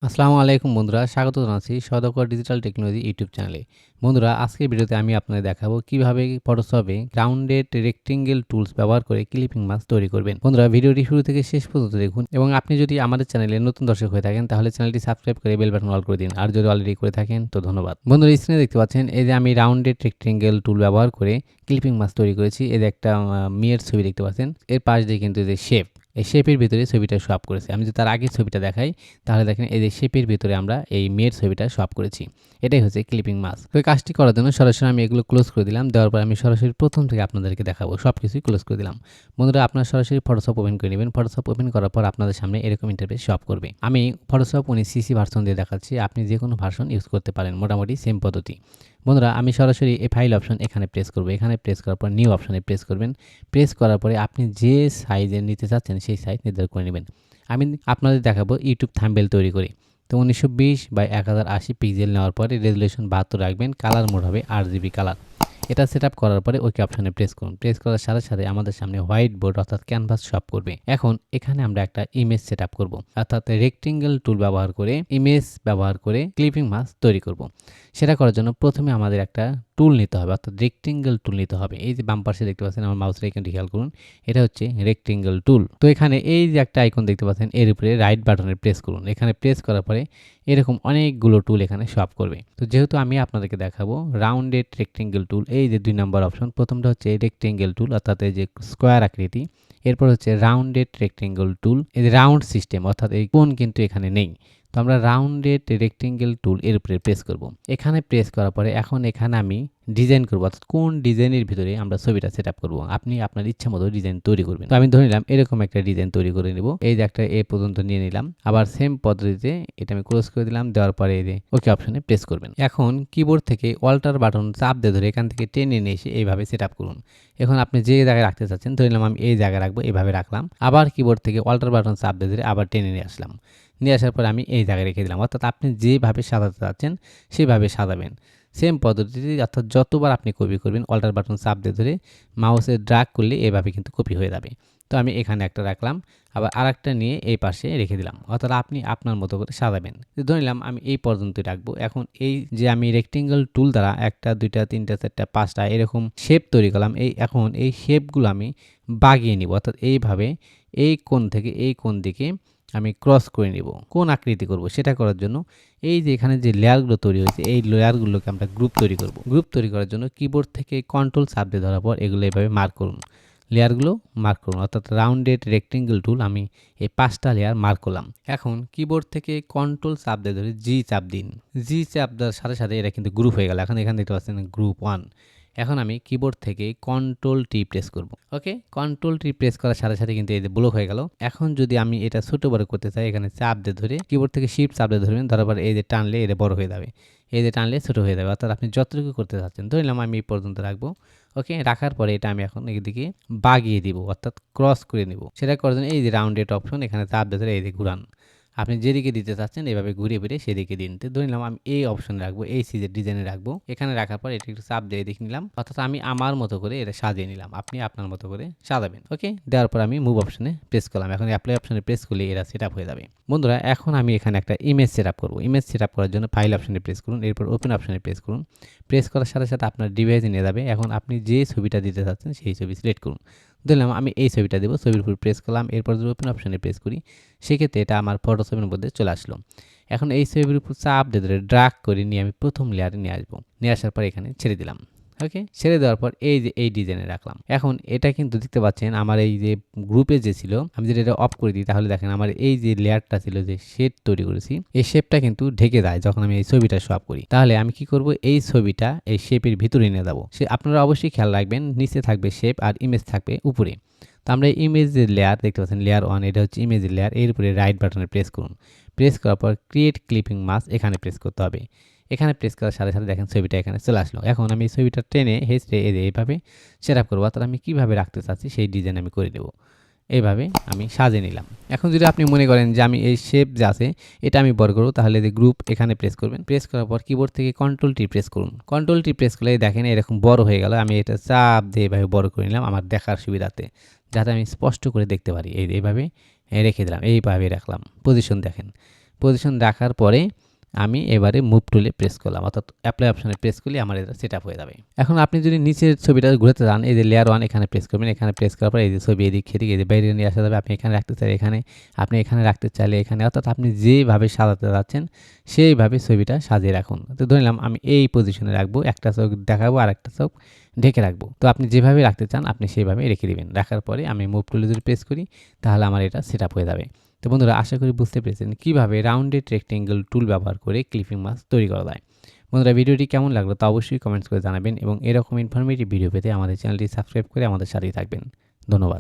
আসসালামু আলাইকুম বন্ধুরা, স্বাগত জানাচ্ছি সদকর ডিজিটাল টেকনোলজি ইউটিউব চ্যানেলে। বন্ধুরা, আজকের ভিডিওতে আমি আপনাদের দেখাবো কিভাবে ফটোশপে গ্রাউন্ডেড রেক্টেঙ্গেল টুলস ব্যবহার করে ক্লিপিং মাস্ক তৈরি করবেন। বন্ধুরা, ভিডিওটি শুরু থেকে শেষ পর্যন্ত দেখুন এবং আপনি যদি আমাদের চ্যানেলে নতুন দর্শক হয়ে থাকেন তাহলে চ্যানেলটি সাবস্ক্রাইব করে বেল বাটন অল করে দিন। আর যদি অলরেডি করে থাকেন তো ধন্যবাদ। বন্ধুরা, স্ক্রিনে দেখতে পাচ্ছেন এই যে আমি রাউন্ডেড রেক্টেঙ্গেল টুল ব্যবহার করে ক্লিপিং মাস্ক তৈরি করেছি। এই যে একটা মেয়ের ছবি দেখতে পাচ্ছেন, এর পাশ দিয়ে কিন্তু এই যে শেপ, এই শেপের ভিতরে ছবিটা শো করেছে। আমি যদি তার আগের ছবিটা দেখাই তাহলে দেখেন এই যে শেপের ভিতরে আমরা এই মেয়ের ছবিটা শো করেছি। এটাই হচ্ছে ক্লিপিং মাস্ক। তো এই কাজটি করার জন্য সরাসরি আমি এগুলো ক্লোজ করে দিলাম। দেওয়ার পর আমি সরাসরি প্রথম থেকে আপনাদেরকে দেখাবো। সবকিছুই ক্লোজ করে দিলাম। বন্ধুরা, আপনারা সরাসরি ফটোশপ ওপেন করে নেবেন। ফটোশপ ওপেন করার পর আপনাদের সামনে এরকম ইন্টারফেস শো করবে। আমি ফটোশপ 19cc ভার্সন দিয়ে দেখাচ্ছি। আপনি যে কোনো ভার্সন ইউজ করতে পারেন, মোটামুটি সেম পদ্ধতি। বন্ধুরা, আমি সরাসরি এই ফাইল অপশন এখানে প্রেস করব। এখানে প্রেস করার পর নিউ অপশনে প্রেস করবেন। প্রেস করার পরে আপনি যে সাইজের নিতে চাচ্ছেন সেই সাইজ নির্ধারণ করে নেবেন। আমি আপনাদের দেখাবো ইউটিউব থাম্বনেল তৈরি করে। তো 1920x1080 পিক্সেল নেওয়ার পরে রেজুলেশন 72 রাখবেন। কালার মোড হবে RGB কালার। এটা সেট আপ করার পরে ওকে অপশনে প্রেস করুন। প্রেস করার সাথে সাথে আমাদের সামনে হোয়াইট বোর্ড অর্থাৎ ক্যানভাস শো করবে। এখন এখানে আমরা একটা ইমেজ সেট আপ করবো, অর্থাৎ রেক্টেঙ্গেল টুল ব্যবহার করে ইমেজ ব্যবহার করে ক্লিপিং মাস্ক তৈরি করব। সেটা করার জন্য প্রথমে আমাদের একটা টুল নিতে হবে, অর্থাৎ রেক্টেঙ্গেল টুল নিতে হবে। এই যে বাম পাশে দেখতে পাচ্ছেন আমার মাউসের আইকনটি খেয়াল করুন, এটা হচ্ছে রেক্টেঙ্গেল টুল। তো এখানে এই যে একটা আইকন দেখতে পাচ্ছেন, এর উপরে রাইট বাটনে প্রেস করুন। এখানে প্রেস করার পরে এরকম অনেকগুলো টুল এখানে শো করবে। তো যেহেতু আমি আপনাদেরকে দেখাবো রাউন্ডেড রেক্টেঙ্গেল টুল, এই যে 2 নম্বর অপশন, প্রথমটা হচ্ছে রেক্টেঙ্গেল টুল অর্থাৎ এই যে স্কোয়ার আকৃতি, এরপর হচ্ছে রাউন্ডেড রেক্টেঙ্গেল টুল, এই যে রাউন্ড সিস্টেম অর্থাৎ এই কোণ কিন্তু এখানে নেই। তো আমরা রাউন্ডেড রেক্টেঙ্গেল টুল এর উপরে প্রেস করব। এখানে প্রেস করার পরে এখন এখানে আমি ডিজাইন করবো, অর্থাৎ কোন ডিজাইনের ভিতরে আমরা ছবিটা সেট আপ করবো। আপনি আপনার ইচ্ছা মতো ডিজাইন তৈরি করবেন। তো আমি ধরে নিলাম এরকম একটা ডিজাইন তৈরি করে নিব। এই যে একটা এ পর্যন্ত নিয়ে নিলাম। আবার সেম পদ্ধতিতে এটা আমি ক্লোজ করে দিলাম। দেওয়ার পরে এই যে ওকে অপশনে প্রেস করবেন। এখন কিবোর্ড থেকে অল্টার বাটন চাপ দিয়ে ধরে এখান থেকে টেনে নিয়ে এসে এইভাবে সেট আপ করুন। এখন আপনি যে জায়গায় রাখতে চাচ্ছেন, ধরে নিলাম আমি এই জায়গায় রাখবো, এইভাবে রাখলাম। আবার কিবোর্ড থেকে অল্টার বাটন চাপ দিয়ে ধরে আবার টেনে নিয়ে আসলাম। নিয়ে আসার পরে আমি এই জায়গায় রেখে দিলাম। অর্থাৎ আপনি যেভাবে সাজাতে চাচ্ছেন সেভাবে সাজাবেন। সেম পদ্ধতিতে, অর্থাৎ যতবার আপনি কপি করবেন অল্টার বাটন চাপ দিয়ে ধরে মাউসে ড্র্যাগ করলে এভাবে কিন্তু কপি হয়ে যাবে। তো আমি এখানে একটা রাখলাম, আবার আরেকটা নিয়ে এই পাশে রেখে দিলাম। অর্থাৎ আপনি আপনার মতো করে সাজাবেন। ধরে নিলাম আমি এই পর্যন্তই রাখবো। এখন এই যে আমি রেক্টেঙ্গল টুল দ্বারা 1টা 2টা 3টা 4টা 5টা এরকম শেপ তৈরি করলাম, এখন এই শেপগুলো আমি বাগিয়ে নিব। অর্থাৎ এইভাবে এই কোণ থেকে এই কোণ দিকে আমি ক্রস করে নিব। কোন আকৃতি করব সেটা করার জন্য এই যে এখানে যে লেয়ারগুলো তৈরি হয়েছে, এই লেয়ারগুলোকে আমরা গ্রুপ তৈরি করব। গ্রুপ তৈরি করার জন্য কিবোর্ড থেকে কন্ট্রোল চাপ দিয়ে ধরার পর এগুলো এভাবে মার্ক করুন। লেয়ারগুলো মার্ক করুন, অর্থাৎ রাউন্ডেড রেক্টেঙ্গেল টুল আমি এই 5টা লেয়ার মার্ক করলাম। এখন কিবোর্ড থেকে কন্ট্রোল চাপ দিয়ে ধরে জি চাপ দিন। জি চাপ দেওয়ার সাথে সাথে এটা কিন্তু গ্রুপ হয়ে গেল। এখন এখানে দেখতে পাচ্ছেন গ্রুপ 1। এখন আমি কিবোর্ড থেকে কন্ট্রোল টি প্রেস করব। ওকে, কন্ট্রোল টি প্রেস করার সাথে সাথে কিন্তু এই যে ব্লক হয়ে গেল। এখন যদি আমি এটা ছোট বড় করতে চাই, এখানে চাপ দিয়ে ধরে কিবোর্ড থেকে শিফট চাপ দিয়ে ধরবেন। ধরার পর এই যে টানলে এটা বড় হয়ে যাবে, এই যে টানলে ছোট হয়ে যাবে। অর্থাৎ আপনি যতটুকু করতে চাচ্ছেন, ধরলাম আমি এই পর্যন্ত রাখবো। ওকে, রাখার পরে এটা আমি এখন এদিকে বাগিয়ে দিব, অর্থাৎ ক্রস করে নিব। সেটা করার জন্য এই যে রাউন্ডেড অপশন, এখানে চাপ দিয়ে ধরে এই যে ঘুরান। আপনি যেদিকে দিতে চাচ্ছেন এভাবে ঘুরিয়ে ফিরে সেদিকে দিন। তো ধরে নিলাম আমি এই অপশনে রাখবো, এই সিজের ডিজাইনে রাখবো। এখানে রাখার পর এটা একটু চাপ দিয়ে দেখে নিলাম, অর্থাৎ আমি আমার মতো করে এটা সাজিয়ে নিলাম। আপনি আপনার মতো করে সাজাবেন। ওকে, দেওয়ার পর আমি মুভ অপশনে প্রেস করলাম। এখন অ্যাপ্লাই অপশনে প্রেস করলে এরা সেট আপ হয়ে যাবে। বন্ধুরা, এখন আমি এখানে একটা ইমেজ সেট আপ করবো। ইমেজ সেট আপ করার জন্য ফাইল অপশনে প্রেস করুন, এরপর ওপেন অপশনে প্রেস করুন। প্রেস করার সাথে সাথে আপনার ডিভাইসে নিয়ে যাবে। এখন আপনি যে ছবিটা দিতে চাচ্ছেন সেই ছবি সিলেক্ট করুন। ধরলাম আমি এই ছবিটা দেবো, ছবির উপর প্রেস করলাম। এরপর যদি ওপেন অপশনে প্রেস করি সেক্ষেত্রে এটা আমার ফটোশপের মধ্যে চলে আসলো। এখন এই ছবির উপর চাপ দিয়ে ধরে ড্র্যাগ করে নিয়ে আমি প্রথম লেয়ারে নিয়ে আসবো। নিয়ে আসার পর এখানে ছেড়ে দিলাম। ওকে, ছেড়ে দেওয়ার পর এই যে এই ডিজাইনে রাখলাম। এখন এটা কিন্তু দেখতে পাচ্ছেন আমার এই যে গ্রুপে যে ছিল, আমি যদি এটা অফ করে দিই তাহলে দেখেন আমার এই যে লেয়ারটা ছিল, যে শেপ তৈরি করেছি, এই শেপটা কিন্তু ঢেকে যায় যখন আমি এই ছবিটা শো আপ করি। তাহলে আমি কি করব, এই ছবিটা এই শেপের ভিতরে নিয়ে যাবো। সে আপনারা অবশ্যই খেয়াল রাখবেন, নিচে থাকবে শেপ আর ইমেজ থাকবে উপরে। তো আমরা ইমেজের লেয়ার দেখতে পাচ্ছেন, লেয়ার 1, এটা হচ্ছে ইমেজের লেয়ার। এর উপরে রাইট বাটনে প্রেস করুন। প্রেস করার পর ক্রিয়েট ক্লিপিং মাস্ক এখানে প্রেস করতে হবে। এখানে প্রেস করার সাথে সাথে দেখেন ছবিটা এখানে চলে আসলো। এখন আমি এই ছবিটা টেনে হেঁচড়ে এইভাবে সেট আপ করবো, অর্থাৎ আমি কীভাবে রাখতে চাচ্ছি সেই ডিজাইন আমি করে দেবো। এইভাবে আমি সাজিয়ে নিলাম। এখন যদি আপনি মনে করেন যে আমি এই শেপ যে আছে এটা আমি বড় করবো, তাহলে যে গ্রুপ এখানে প্রেস করবেন। প্রেস করার পর কিবোর্ড থেকে কন্ট্রোল টি প্রেস করুন। কন্ট্রোল টি প্রেস করলে দেখেন এরকম বড় হয়ে গেল। আমি এটা চাপ দিয়ে এভাবে বড় করে নিলাম আমার দেখার সুবিধাতে, যাতে আমি স্পষ্ট করে দেখতে পারি। এইভাবে রেখে দিলাম, এইভাবে রাখলাম। পজিশন দেখেন। পজিশন রাখার পরে আমি এবারে মুভ টুলে প্রেস করলাম, অর্থাৎ অ্যাপ্লাই অপশনে প্রেস করলে আমার এটা সেট আপ হয়ে যাবে। এখন আপনি যদি নিচের ছবিটা ঘুরাতে চান, এই যে লেয়ার 1 এখানে প্রেস করবেন, এখানে প্রেস করার পর এই যে ছবি এদিক সেদিক এই যে বাইরে নিয়ে আসা যাবে। আপনি এখানে রাখতে চাইলে এখানে, আপনি এখানে রাখতে চাইলে এখানে, অর্থাৎ আপনি যেভাবে সাজাতে যাচ্ছেন সেইভাবে ছবিটা সাজিয়ে রাখুন। তো ধরে নিলাম আমি এই পজিশনে রাখবো, একটা চোখ দেখাবো আর একটা চোখ ঢেকে রাখবো। তো আপনি যেভাবে রাখতে চান আপনি সেইভাবে রেখে দিবেন। রাখার পরে আমি মুভ টুলে যদি প্রেস করি তাহলে আমার এটা সেট আপ হয়ে যাবে। তো বন্ধুরা, আশা করি বুঝতে পেরেছেন কীভাবে রাউন্ডেড রেক্টেঙ্গেল টুল ব্যবহার করে ক্লিপিং মাস্ক তৈরি করা যায়। বন্ধুরা, ভিডিওটি কেমন লাগলো তা অবশ্যই কমেন্টস করে জানাবেন এবং এরকম ইনফরমেটিভ ভিডিও পেতে আমাদের চ্যানেলটি সাবস্ক্রাইব করে আমাদের সাথেই থাকবেন। ধন্যবাদ।